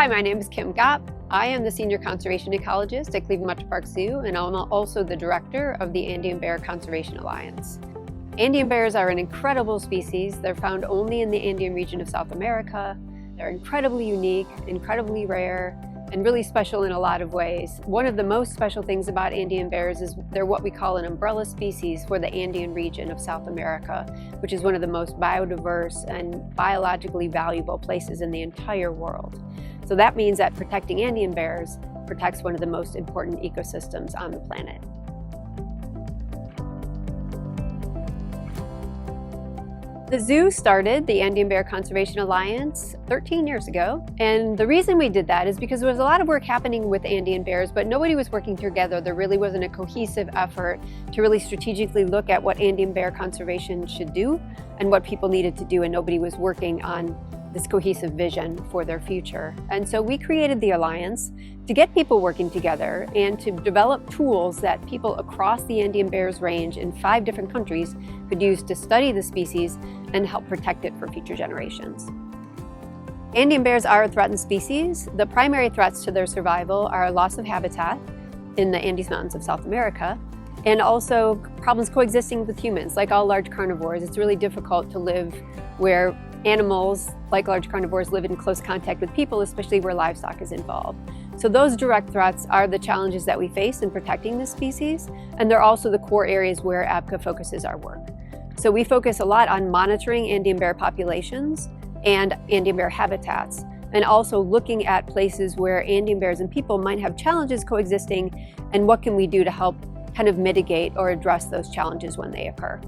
Hi, my name is Kim Gopp. I am the Senior Conservation Ecologist at Cleveland Metro Park Zoo, and I'm also the Director of the Andean Bear Conservation Alliance. Andean bears are an incredible species. They're found only in the Andean region of South America. They're incredibly unique, incredibly rare, and really special in a lot of ways. One of the most special things about Andean bears is they're what we call an umbrella species for the Andean region of South America, which is one of the most biodiverse and biologically valuable places in the entire world. So that means that protecting Andean bears protects one of the most important ecosystems on the planet. The zoo started the Andean Bear Conservation Alliance 13 years ago, and the reason we did that is because there was a lot of work happening with Andean bears, but nobody was working together. There really wasn't a cohesive effort to really strategically look at what Andean bear conservation should do and what people needed to do, and nobody was working on this cohesive vision for their future. And so we created the Alliance to get people working together and to develop tools that people across the Andean bears range in 5 different countries could use to study the species and help protect it for future generations. Andean bears are a threatened species. The primary threats to their survival are loss of habitat in the Andes Mountains of South America, and also problems coexisting with humans. Like all large carnivores, it's really difficult to live where animals, like large carnivores, live in close contact with people, especially where livestock is involved. So those direct threats are the challenges that we face in protecting this species, and they're also the core areas where ABCA focuses our work. So we focus a lot on monitoring Andean bear populations and Andean bear habitats, and also looking at places where Andean bears and people might have challenges coexisting, and what can we do to help kind of mitigate or address those challenges when they occur.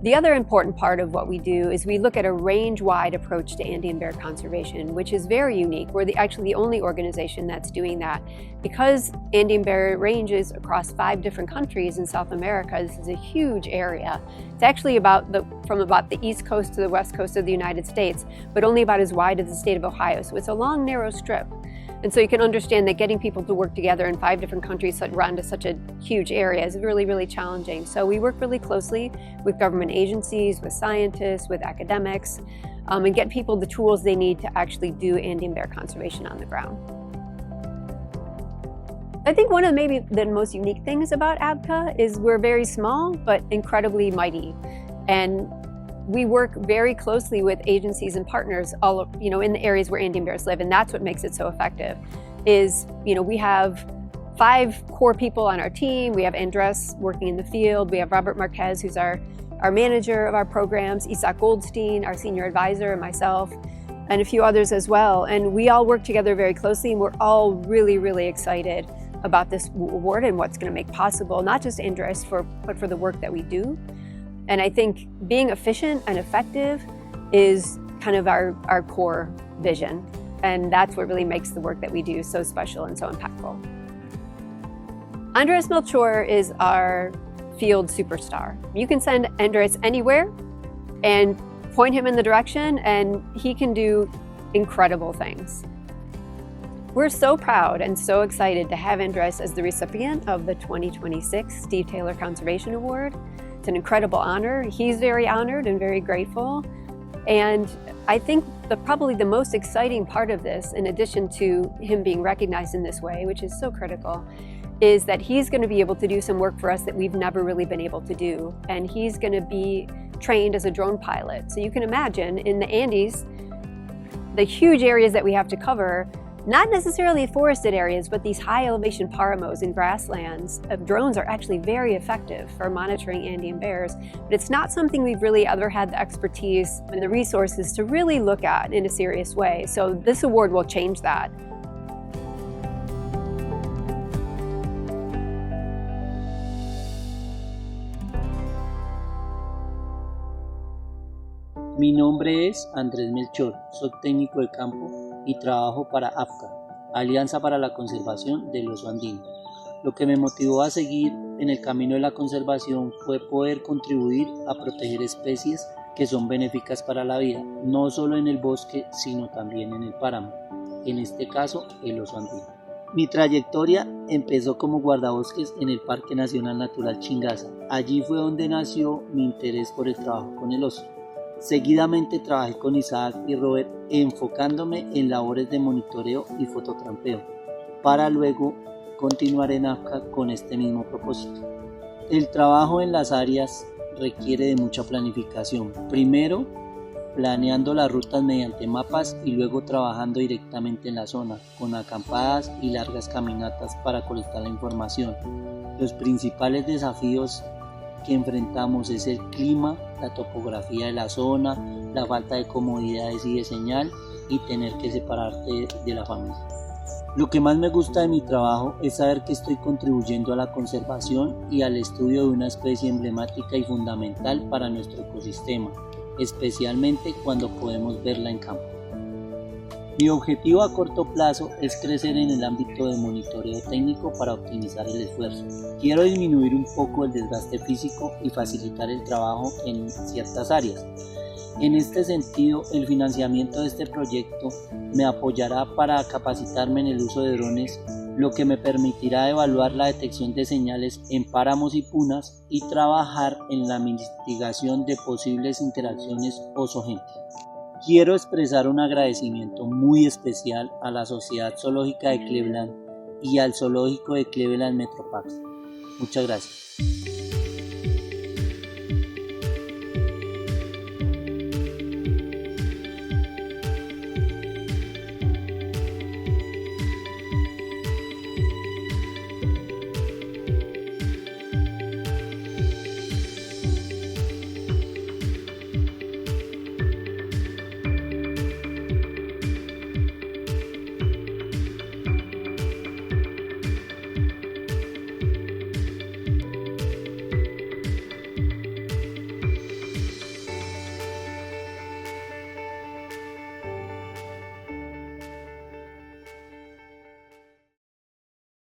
The other important part of what we do is we look at a range-wide approach to Andean bear conservation, which is very unique. We're actually the only organization that's doing that. Because Andean bear ranges across 5 different countries in South America, this is a huge area. It's actually from about the east coast to the west coast of the United States, but only about as wide as the state of Ohio. So it's a long, narrow strip. And so you can understand that getting people to work together in 5 different countries around such a huge area is really, really challenging. So we work really closely with government agencies, with scientists, with academics, and get people the tools they need to actually do Andean bear conservation on the ground. I think one of maybe the most unique things about ABCA is we're very small, but incredibly mighty. And we work very closely with agencies and partners all in the areas where Andean bears live, and that's what makes it so effective. We have 5 core people on our team. We have Andrés working in the field. We have Robert Marquez, who's our manager of our programs, Isaac Goldstein, our senior advisor, and myself, and a few others as well. And we all work together very closely, and we're all really, really excited about this award and what's going to make possible, not just Andrés, but for the work that we do. And I think being efficient and effective is kind of our core vision. And that's what really makes the work that we do so special and so impactful. Andrés Melchor is our field superstar. You can send Andrés anywhere and point him in the direction, and he can do incredible things. We're so proud and so excited to have Andrés as the recipient of the 2026 Steve Taylor Conservation Award. It's an incredible honor. He's very honored and very grateful. And I think probably the most exciting part of this, in addition to him being recognized in this way, which is so critical, is that he's going to be able to do some work for us that we've never really been able to do. And he's going to be trained as a drone pilot. So you can imagine in the Andes, the huge areas that we have to cover, not necessarily forested areas, but these high elevation paramos and grasslands, drones are actually very effective for monitoring Andean bears. But it's not something we've really ever had the expertise and the resources to really look at in a serious way. So this award will change that. Mi nombre es Andrés Melchor, soy técnico de campo y trabajo para ABCA, Alianza para la Conservación del Oso Andino. Lo que me motivó a seguir en el camino de la conservación fue poder contribuir a proteger especies que son benéficas para la vida, no solo en el bosque, sino también en el páramo, en este caso el oso andino. Mi trayectoria empezó como guardabosques en el Parque Nacional Natural Chingaza. Allí fue donde nació mi interés por el trabajo con el oso. Seguidamente trabajé con Isaac y Robert enfocándome en labores de monitoreo y fototrampeo, para luego continuar en AFCA con este mismo propósito. El trabajo en las áreas requiere de mucha planificación. Primero, planeando las rutas mediante mapas y luego trabajando directamente en la zona, con acampadas y largas caminatas para colectar la información. Los principales desafíos que enfrentamos es el clima, la topografía de la zona, la falta de comodidades y de señal y tener que separarte de la familia. Lo que más me gusta de mi trabajo es saber que estoy contribuyendo a la conservación y al estudio de una especie emblemática y fundamental para nuestro ecosistema, especialmente cuando podemos verla en campo. Mi objetivo a corto plazo es crecer en el ámbito de monitoreo técnico para optimizar el esfuerzo. Quiero disminuir un poco el desgaste físico y facilitar el trabajo en ciertas áreas. En este sentido, el financiamiento de este proyecto me apoyará para capacitarme en el uso de drones, lo que me permitirá evaluar la detección de señales en páramos y punas y trabajar en la mitigación de posibles interacciones oso-gente. Quiero expresar un agradecimiento muy especial a la Sociedad Zoológica de Cleveland y al Zoológico de Cleveland Metroparks. Muchas gracias.